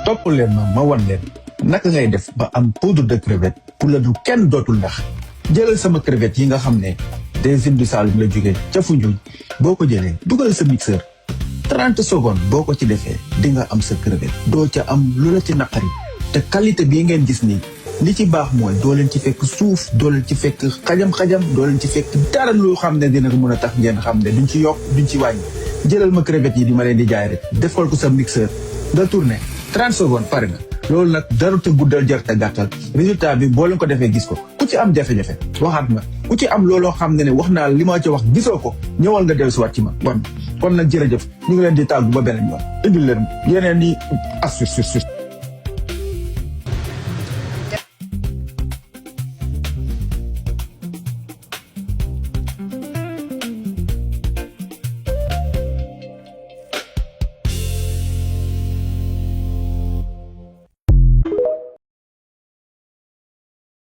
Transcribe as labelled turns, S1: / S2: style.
S1: topp leen ma wan leen naka ngay def ba am poudre de crevette pour la du kenn dootul ndax jëlal sama crevette yi nga xam ne des îles du Saloum la jógee ca Foundiougne boo ko jëlee dugal sa mixeur 30 secondes boo ko ci defee di nga am sa crevette doo ca am lu la ci naqari te qualité bii ngeen gis nii li ci baax mooy doo leen ci fekk suuf doo leen ci fekk xajam-xajam doo leen ci fekk dara lu xam ne dina mën a tax ngeen xam ne duñ ci yokk duñ ci wàññi jëlal ma crevette yi di ma leen di jaay rek defal ko sa mixeur nga tourné 30 secondes pare nga loolu nag dara te guddal jar te gàttal résultat bi boo leen ko defee gis ko ku ci am jafe-jafe waxaat ma ku ci am looloo xam ne wax naa li ma ci wax gisoo ko ñëwal nga dellusiwaat ci ma kon nag jërëjëf ñu ngi leen di tàggu ba beneen yoon indil leen yeneen i astuce